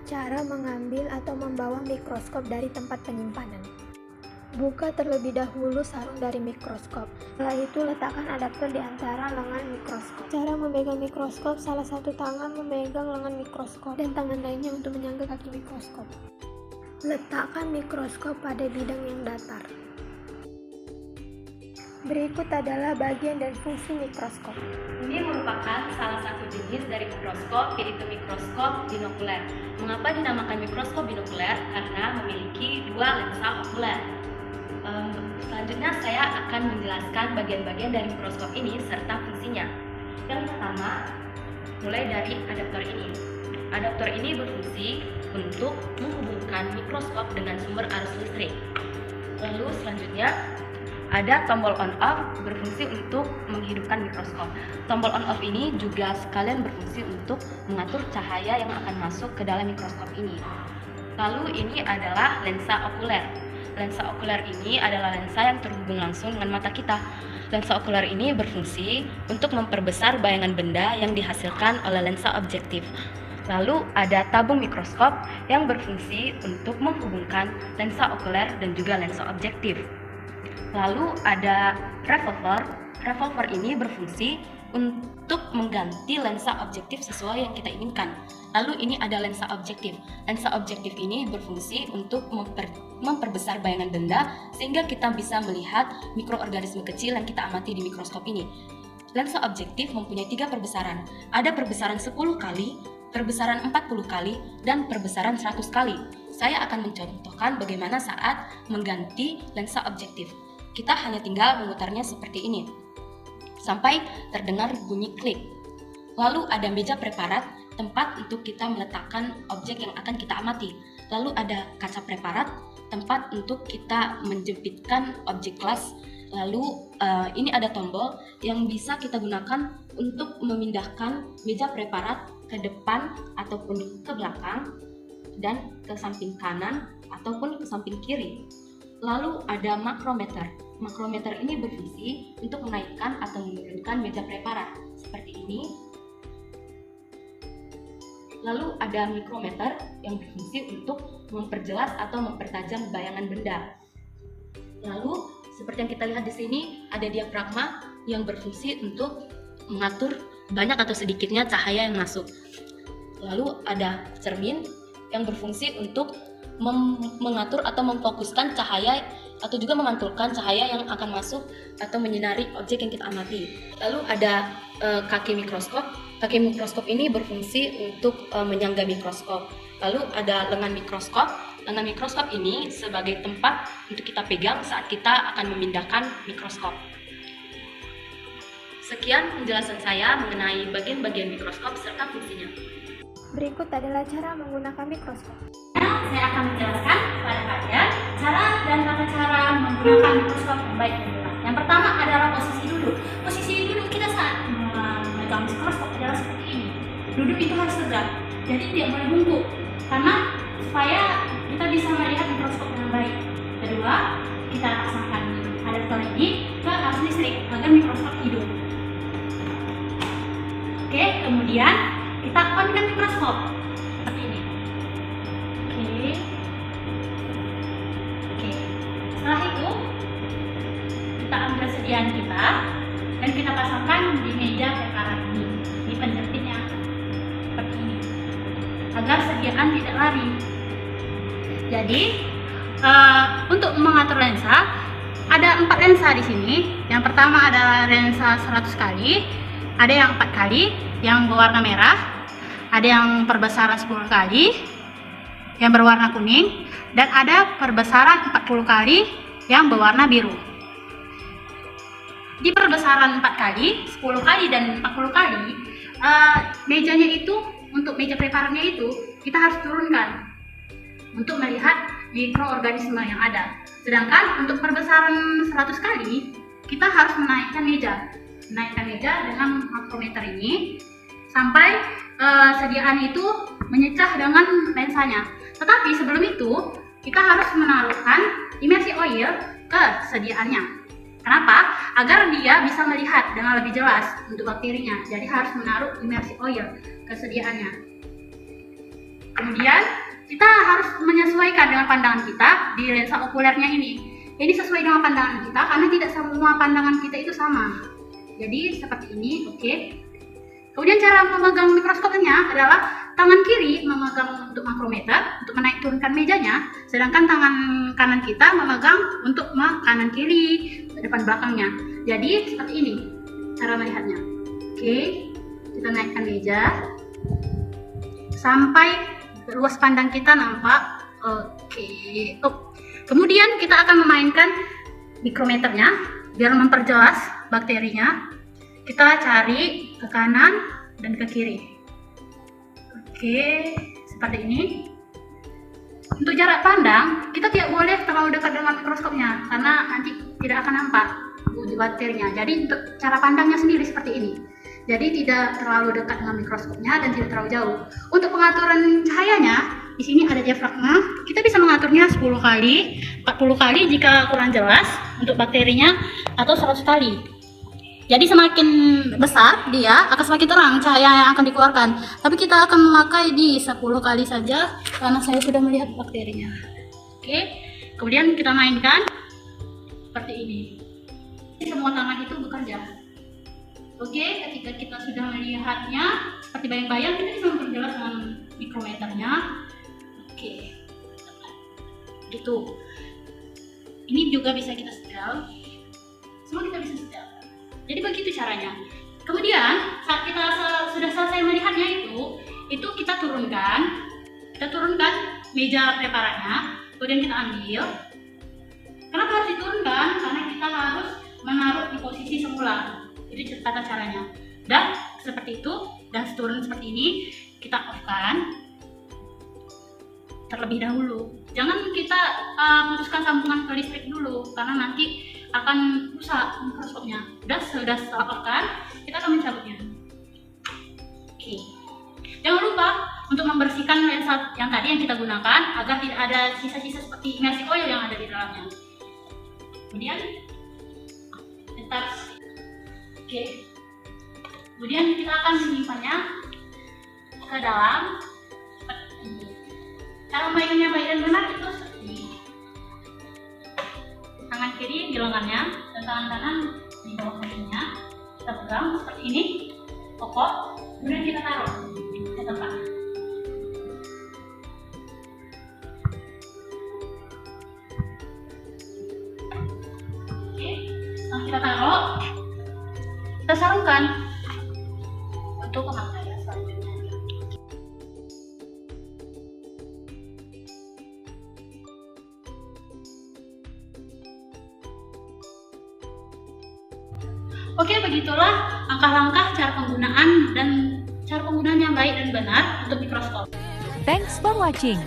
Cara mengambil atau membawa mikroskop dari tempat penyimpanan. Buka terlebih dahulu sarung dari mikroskop. Setelah itu letakkan adapter di antara lengan mikroskop. Cara memegang mikroskop: salah satu tangan memegang lengan mikroskop dan tangan lainnya untuk menyangga kaki mikroskop. Letakkan mikroskop pada bidang yang datar. Berikut adalah bagian dan fungsi mikroskop. Ini merupakan salah satu jenis dari mikroskop, yaitu mikroskop binokuler. Mengapa dinamakan mikroskop binokuler? Karena memiliki dua lensa okuler. Selanjutnya saya akan menjelaskan bagian-bagian dari mikroskop ini serta fungsinya. Yang pertama, mulai dari adaptor ini. Adaptor ini berfungsi untuk menghubungkan mikroskop dengan sumber arus listrik. Lalu selanjutnya ada tombol on off, berfungsi untuk menghidupkan mikroskop. Tombol on off ini juga sekalian berfungsi untuk mengatur cahaya yang akan masuk ke dalam mikroskop ini. Lalu ini adalah lensa okuler. Lensa okuler ini adalah lensa yang terhubung langsung dengan mata kita. Lensa okuler ini berfungsi untuk memperbesar bayangan benda yang dihasilkan oleh lensa objektif. Lalu ada tabung mikroskop yang berfungsi untuk menghubungkan lensa okuler dan juga lensa objektif. Lalu ada revolver. Revolver ini berfungsi untuk mengganti lensa objektif sesuai yang kita inginkan. Lalu ini ada lensa objektif. Lensa objektif ini berfungsi untuk memperbesar bayangan benda sehingga kita bisa melihat mikroorganisme kecil yang kita amati di mikroskop ini. Lensa objektif mempunyai 3 perbesaran. Ada perbesaran 10 kali, perbesaran 40 kali, dan perbesaran 100 kali. Saya akan mencontohkan bagaimana saat mengganti lensa objektif. Kita hanya tinggal memutarnya seperti ini sampai terdengar bunyi klik. Lalu ada meja preparat, tempat untuk kita meletakkan objek yang akan kita amati. Lalu ada kaca preparat, tempat untuk kita menjepitkan objek kelas. Lalu ini ada tombol yang bisa kita gunakan untuk memindahkan meja preparat ke depan ataupun ke belakang dan ke samping kanan ataupun ke samping kiri. Lalu ada makrometer. Makrometer ini berfungsi untuk menaikkan atau menurunkan meja preparat seperti ini. Lalu ada mikrometer yang berfungsi untuk memperjelas atau mempertajam bayangan benda. Lalu seperti yang kita lihat di sini ada diafragma yang berfungsi untuk mengatur banyak atau sedikitnya cahaya yang masuk. Lalu ada cermin yang berfungsi untuk mengatur atau memfokuskan cahaya atau juga memantulkan cahaya yang akan masuk atau menyinari objek yang kita amati. Lalu ada kaki mikroskop. Kaki mikroskop ini berfungsi untuk menyangga mikroskop. Lalu ada lengan mikroskop. Lengan mikroskop ini sebagai tempat untuk kita pegang saat kita akan memindahkan mikroskop. Sekian penjelasan saya mengenai bagian-bagian mikroskop serta fungsinya. Berikut adalah cara menggunakan mikroskop. Saya akan menjelaskan kepada kalian cara dan tata cara menggunakan mikroskop yang baik dan benar. Yang pertama adalah posisi duduk. Posisi duduk kita saat memegang mikroskop adalah seperti ini. Duduk itu harus tegak, jadi tidak boleh bungkuk, karena supaya kita bisa melihat mikroskop dengan baik. Kedua, kita pasangkan adaptor ini ke arus listrik agar mikroskop hidup. Oke, kemudian kita on-kan mikroskop seperti ini. Oke. Setelah itu kita ambil sediaan kita dan kita pasangkan di meja preparat ini, di penjepitnya seperti ini, agar sediaan tidak lari. Jadi untuk mengatur lensa ada 4 lensa di sini. Yang pertama adalah lensa 100 kali, ada yang 4 kali yang berwarna merah, ada yang perbesaran 10 kali yang berwarna kuning, dan ada perbesaran 40 kali yang berwarna biru. Di perbesaran 4 kali, 10 kali, dan 40 kali, mejanya itu, untuk meja preparatnya itu, kita harus turunkan untuk melihat mikroorganisme yang ada. Sedangkan untuk perbesaran 100 kali, kita harus menaikkan meja naikkan meja dengan makrometer ini sampai sediaan itu menyecah dengan lensanya. Tetapi sebelum itu kita harus menaruhkan imersi oil ke sediaannya. Kenapa? Agar dia bisa melihat dengan lebih jelas untuk bakterinya. Jadi harus menaruh imersi oil ke sediaannya. Kemudian kita harus menyesuaikan dengan pandangan kita di lensa okulernya ini. Ini sesuai dengan pandangan kita karena tidak semua pandangan kita itu sama. Jadi seperti ini, oke. Kemudian cara memegang mikroskopnya adalah tangan kiri memegang untuk makrometer untuk menaik turunkan mejanya, sedangkan tangan kanan kita memegang untuk kanan kiri depan belakangnya. Jadi seperti ini cara melihatnya. Oke, kita naikkan meja sampai luas pandang kita nampak. Oke. Kemudian kita akan memainkan mikrometernya biar memperjelas bakterinya. Kita cari ke kanan dan ke kiri. Oke, seperti ini. Untuk jarak pandang, kita tidak boleh terlalu dekat dengan mikroskopnya karena nanti tidak akan nampak bakterinya. Jadi untuk cara pandangnya sendiri seperti ini. Jadi tidak terlalu dekat dengan mikroskopnya dan tidak terlalu jauh. Untuk pengaturan cahayanya, di sini ada diafragma. Kita bisa mengaturnya 10 kali, 40 kali jika kurang jelas untuk bakterinya, atau 100 kali. Jadi semakin besar dia akan semakin terang cahaya yang akan dikeluarkan. Tapi kita akan memakai di 10 kali saja karena saya sudah melihat bakterinya. Oke, kemudian kita mainkan seperti ini. Semua tangan itu bekerja. Oke, ketika kita sudah melihatnya seperti bayang-bayang, kita bisa memperjelas dengan mikrometernya. Oke, gitu. Ini juga bisa kita setel. Semua kita bisa setel. Jadi begitu caranya. Kemudian saat kita sudah selesai melihatnya itu kita turunkan meja preparatnya, kemudian kita ambil. Kenapa harus diturunkan? Karena kita harus menaruh di posisi semula. Itu tata caranya. Dan seperti itu, dan turun seperti ini, kita off-kan terlebih dahulu. Jangan kita putuskan sambungan ke listrik dulu, karena nanti akan rusak mikroskopnya. Sudah setelah off-kan, kita akan mencabutnya. Oke. Jangan lupa untuk membersihkan lensa yang tadi yang kita gunakan agar tidak ada sisa-sisa seperti imersi oil yang ada di dalamnya. Kemudian letak. Oke. Kemudian kita akan menyimpannya ke dalam seperti ini. Cara mainnya baik dan benar itu seperti ini. Tangan kiri di lengannya dan tangan kanan di bawah kakinya. Kita pegang seperti ini, kokoh. Kemudian kita taruh ke tempat. Oke, setelah kita taruh, kita sarungkan untuk pemakaian selanjutnya. Oke, begitulah langkah-langkah cara penggunaan yang baik dan benar untuk mikroskop. Thanks for watching.